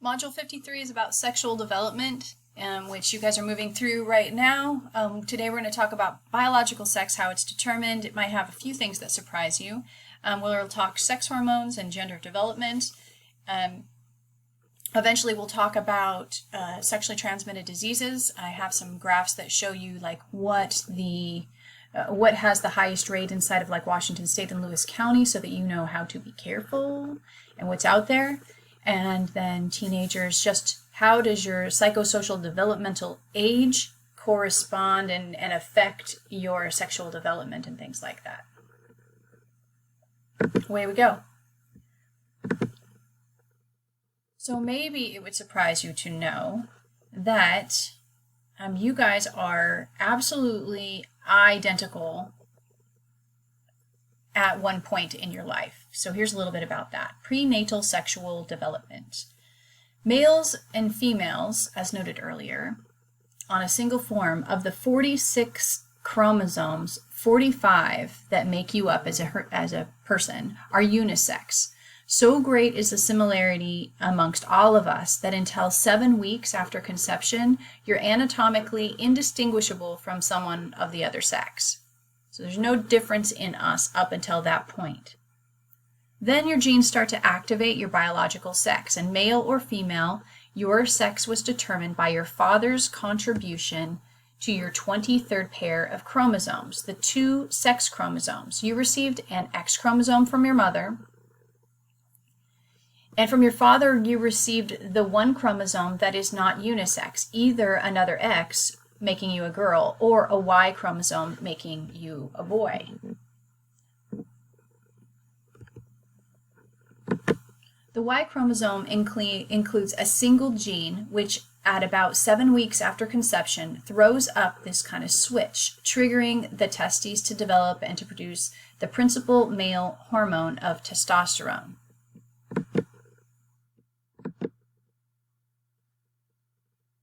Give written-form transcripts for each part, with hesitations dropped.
Module 53 is about sexual development, which you guys are moving through right now. Today we're going to talk about biological sex, how it's determined. It might have a few things that surprise you. We'll talk sex hormones and gender development. Eventually we'll talk about sexually transmitted diseases. I have some graphs that show you like what has the highest rate inside of like Washington State and Lewis County, so that you know how to be careful and what's out there. And then teenagers, just how does your psychosocial developmental age correspond and affect your sexual development and things like that. Away we go. So maybe it would surprise you to know that you guys are absolutely identical at one point in your life. So here's a little bit about that. Prenatal sexual development. Males and females, as noted earlier, on a single form, of the 46 chromosomes, 45 that make you up as a person are unisex. So great is the similarity amongst all of us that until 7 weeks after conception, you're anatomically indistinguishable from someone of the other sex. So there's no difference in us up until that point. Then your genes start to activate your biological sex, and male or female, your sex was determined by your father's contribution to your 23rd pair of chromosomes, the 2 sex chromosomes. You received an X chromosome from your mother, and from your father you received the 1 chromosome that is not unisex, either another X making you a girl, or a Y chromosome making you a boy. The Y chromosome includes a single gene, which at about 7 weeks after conception throws up this kind of switch, triggering the testes to develop and to produce the principal male hormone of testosterone.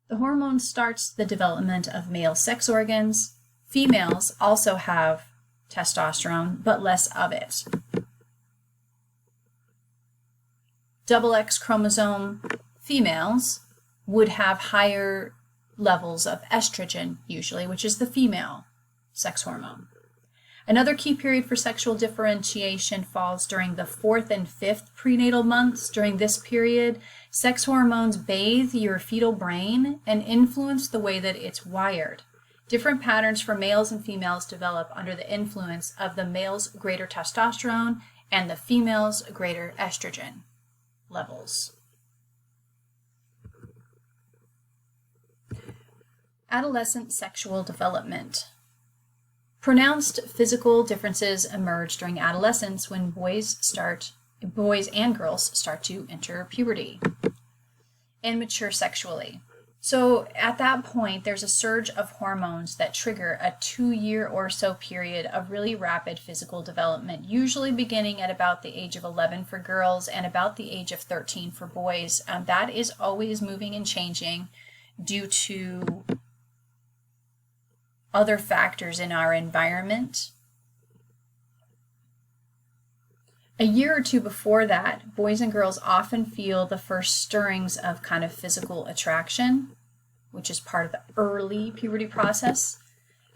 The hormone starts the development of male sex organs. Females also have testosterone, but less of it. Double X chromosome females would have higher levels of estrogen, usually, which is the female sex hormone. Another key period for sexual differentiation falls during the 4th and 5th prenatal months. During this period, sex hormones bathe your fetal brain and influence the way that it's wired. Different patterns for males and females develop under the influence of the male's greater testosterone and the female's greater estrogen levels. Adolescent sexual development. Pronounced physical differences emerge during adolescence when boys and girls start to enter puberty and mature sexually. So at that point, there's a surge of hormones that trigger a 2-year or so period of really rapid physical development, usually beginning at about the age of 11 for girls and about the age of 13 for boys. That is always moving and changing due to other factors in our environment. A year or two before that, boys and girls often feel the first stirrings of kind of physical attraction, which is part of the early puberty process.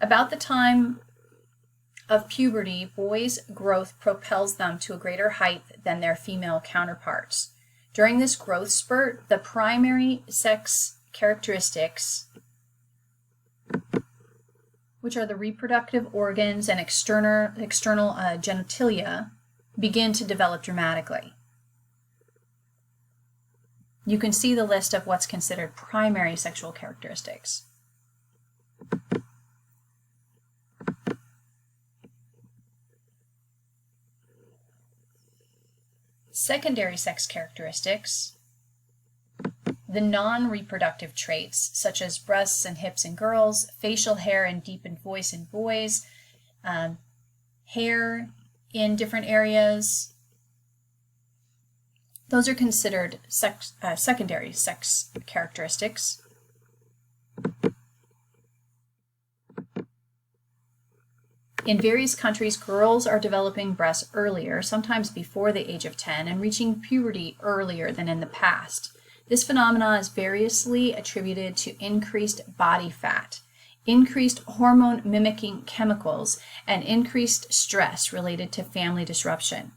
About the time of puberty, boys' growth propels them to a greater height than their female counterparts. During this growth spurt, the primary sex characteristics, which are the reproductive organs and external genitalia, begin to develop dramatically. You can see the list of what's considered primary sexual characteristics. Secondary sex characteristics, the non-reproductive traits such as breasts and hips in girls, facial hair and deepened voice in boys, hair in different areas, those are considered secondary sex characteristics. In various countries, girls are developing breasts earlier, sometimes before the age of 10, and reaching puberty earlier than in the past. This phenomenon is variously attributed to increased body fat, increased hormone mimicking chemicals, and increased stress related to family disruption.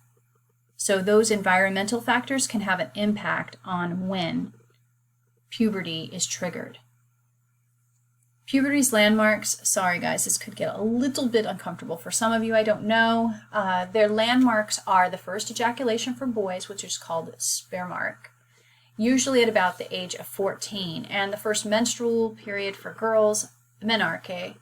So those environmental factors can have an impact on when puberty is triggered. Puberty's landmarks, sorry guys, this could get a little bit uncomfortable for some of you, I don't know. Their landmarks are the first ejaculation for boys, which is called spermark, usually at about the age of 14, and the first menstrual period for girls, menarche,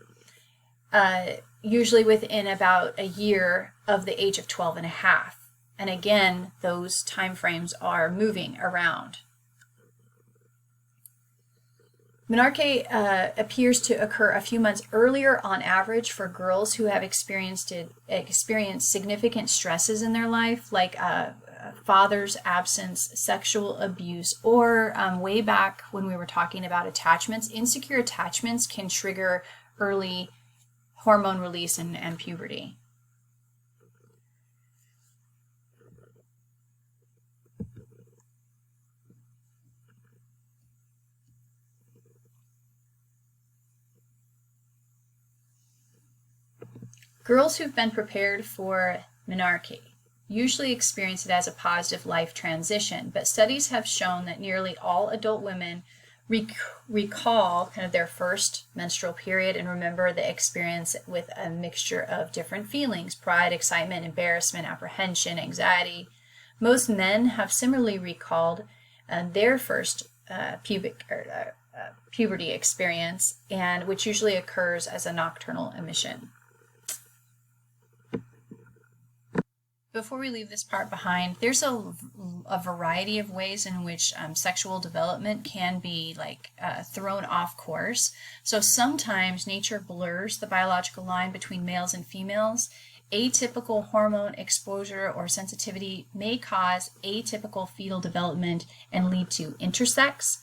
usually within about a year of the age of 12 and a half. And again, those time frames are moving around. Menarche appears to occur a few months earlier on average for girls who have experienced significant stresses in their life, like father's absence, sexual abuse, or way back when we were talking about attachments. Insecure attachments can trigger early hormone release and puberty. Girls who've been prepared for menarche usually experience it as a positive life transition, but studies have shown that nearly all adult women recall kind of their first menstrual period and remember the experience with a mixture of different feelings: pride, excitement, embarrassment, apprehension, anxiety. Most men have similarly recalled their first puberty experience, and which usually occurs as a nocturnal emission. Before we leave this part behind, there's a variety of ways in which sexual development can be thrown off course. So sometimes nature blurs the biological line between males and females. Atypical hormone exposure or sensitivity may cause atypical fetal development and lead to intersex.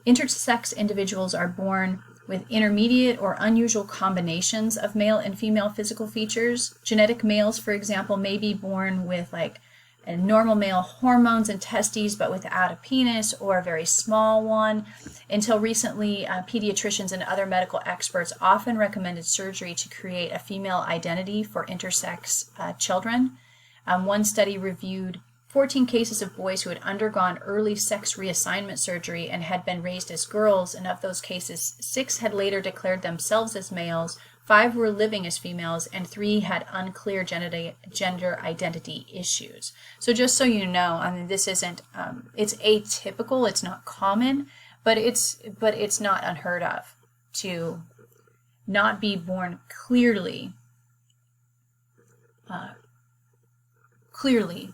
Intersex individuals are born with intermediate or unusual combinations of male and female physical features. Genetic males, for example, may be born with a normal male hormones and testes, but without a penis or a very small one. Until recently, pediatricians and other medical experts often recommended surgery to create a female identity for intersex children. One study reviewed 14 cases of boys who had undergone early sex reassignment surgery and had been raised as girls, and of those cases, 6 had later declared themselves as males, 5 were living as females, and 3 had unclear gender identity issues. So just so you know, I mean, this isn't, it's atypical, it's not common, but it's not unheard of to not be born clearly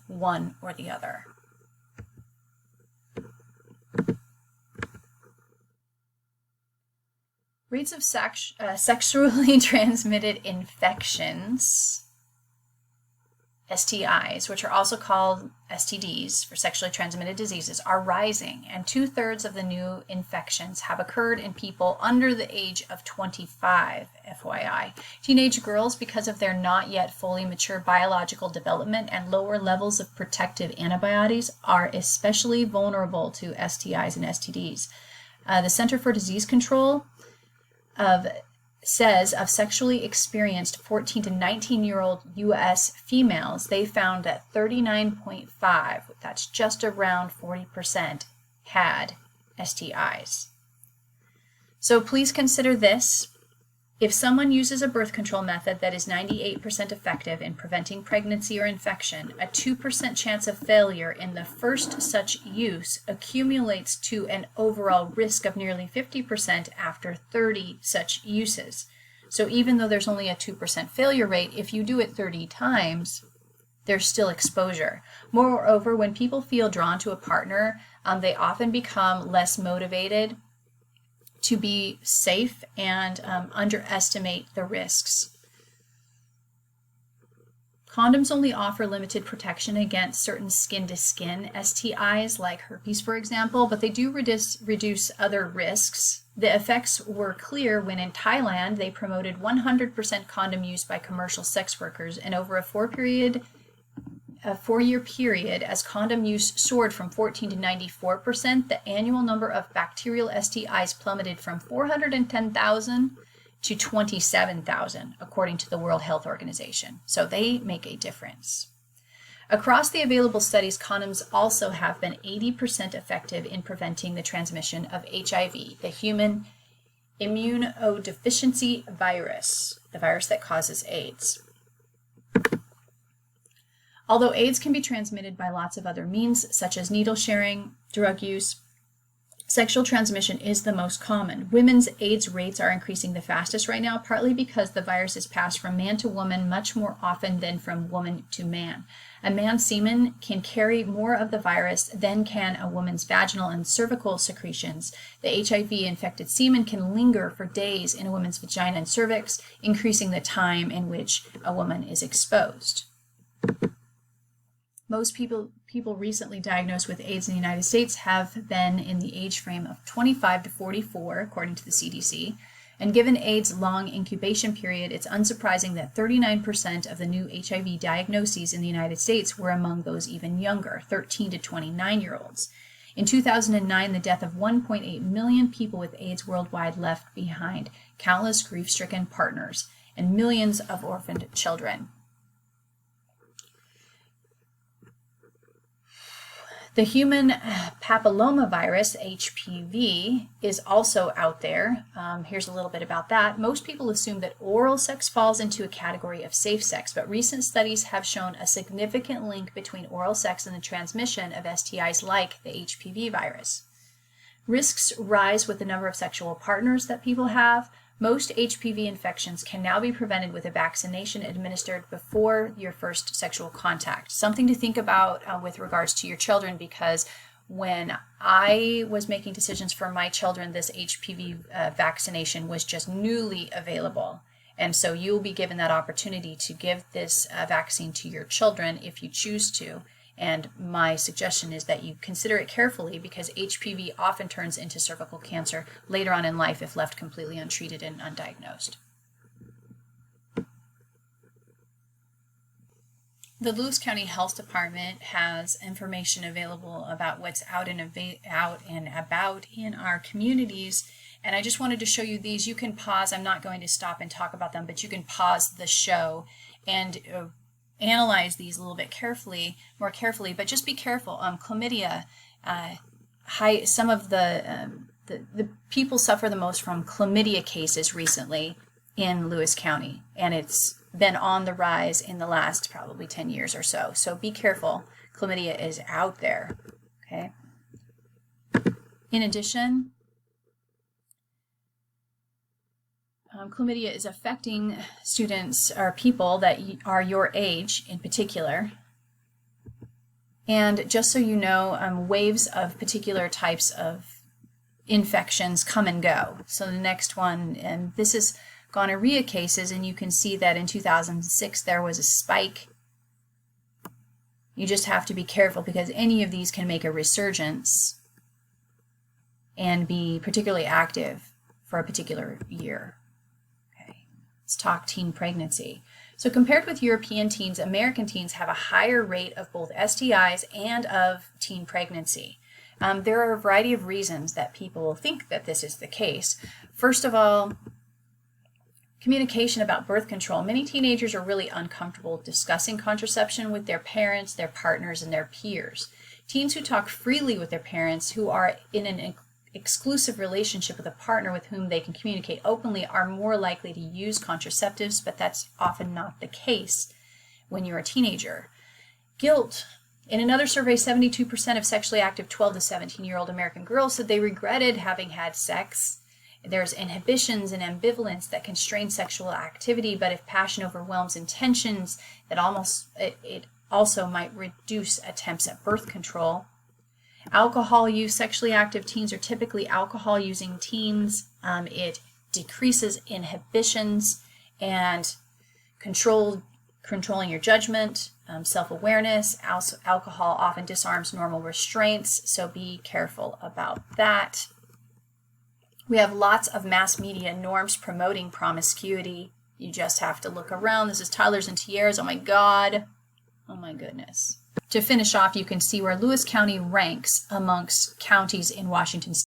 one or the other. Rates of sexually transmitted infections, STIs, which are also called STDs for sexually transmitted diseases, are rising, and 2/3 of the new infections have occurred in people under the age of 25, FYI. Teenage girls, because of their not yet fully mature biological development and lower levels of protective antibodies, are especially vulnerable to STIs and STDs. The Center for Disease Control says of sexually experienced 14 to 19-year-old U.S. females, they found that 39.5, that's just around 40%, had STIs. So please consider this. If someone uses a birth control method that is 98% effective in preventing pregnancy or infection, a 2% chance of failure in the first such use accumulates to an overall risk of nearly 50% after 30 such uses. So even though there's only a 2% failure rate, if you do it 30 times, there's still exposure. Moreover, when people feel drawn to a partner, they often become less motivated to be safe and underestimate the risks. Condoms only offer limited protection against certain skin-to-skin STIs, like herpes, for example, but they do reduce other risks. The effects were clear when in Thailand they promoted 100% condom use by commercial sex workers, and over a 4-year a 4-year period, as condom use soared from 14 to 94%, the annual number of bacterial STIs plummeted from 410,000 to 27,000, according to the World Health Organization. So they make a difference. Across the available studies, condoms also have been 80% effective in preventing the transmission of HIV, the human immunodeficiency virus, the virus that causes AIDS. Although AIDS can be transmitted by lots of other means, such as needle sharing, drug use, sexual transmission is the most common. Women's AIDS rates are increasing the fastest right now, partly because the virus is passed from man to woman much more often than from woman to man. A man's semen can carry more of the virus than can a woman's vaginal and cervical secretions. The HIV-infected semen can linger for days in a woman's vagina and cervix, increasing the time in which a woman is exposed. Most people recently diagnosed with AIDS in the United States have been in the age frame of 25 to 44, according to the CDC. And given AIDS' long incubation period, it's unsurprising that 39% of the new HIV diagnoses in the United States were among those even younger, 13 to 29-year-olds. In 2009, the death of 1.8 million people with AIDS worldwide left behind countless grief-stricken partners and millions of orphaned children. The human papillomavirus, HPV, is also out there. Here's a little bit about that. Most people assume that oral sex falls into a category of safe sex, but recent studies have shown a significant link between oral sex and the transmission of STIs like the HPV virus. Risks rise with the number of sexual partners that people have. Most HPV infections can now be prevented with a vaccination administered before your first sexual contact. Something to think about with regards to your children, because when I was making decisions for my children, this HPV vaccination was just newly available. And so you'll be given that opportunity to give this vaccine to your children if you choose to. And my suggestion is that you consider it carefully, because HPV often turns into cervical cancer later on in life if left completely untreated and undiagnosed. The Lewis County Health Department has information available about what's out and about in our communities. And I just wanted to show you these. You can pause. I'm not going to stop and talk about them, but you can pause the show and analyze these a little bit more carefully, but just be careful. Chlamydia, some of the people suffer the most from chlamydia cases recently in Lewis County, and it's been on the rise in the last probably 10 years or so. So be careful. Chlamydia is out there, okay? In addition, chlamydia is affecting students or people that are your age in particular. And just so you know, waves of particular types of infections come and go. So the next one, and this is gonorrhea cases, and you can see that in 2006 there was a spike. You just have to be careful, because any of these can make a resurgence and be particularly active for a particular year. Let's talk teen pregnancy. So compared with European teens, American teens have a higher rate of both STIs and of teen pregnancy. There are a variety of reasons that people think that this is the case. First of all, communication about birth control. Many teenagers are really uncomfortable discussing contraception with their parents, their partners, and their peers. Teens who talk freely with their parents, who are in an exclusive relationship with a partner with whom they can communicate openly, are more likely to use contraceptives, but that's often not the case when you're a teenager. Guilt. In another survey, 72% of sexually active 12 to 17-year-old American girls said they regretted having had sex. There's inhibitions and ambivalence that constrain sexual activity, but if passion overwhelms intentions, it also might reduce attempts at birth control. Alcohol use. Sexually active teens are typically alcohol-using teens. It decreases inhibitions and controlling your judgment, self-awareness. Also, alcohol often disarms normal restraints, so be careful about that. We have lots of mass media norms promoting promiscuity. You just have to look around. This is Toddlers and Tiaras. Oh my God. Oh my goodness. To finish off, you can see where Lewis County ranks amongst counties in Washington State.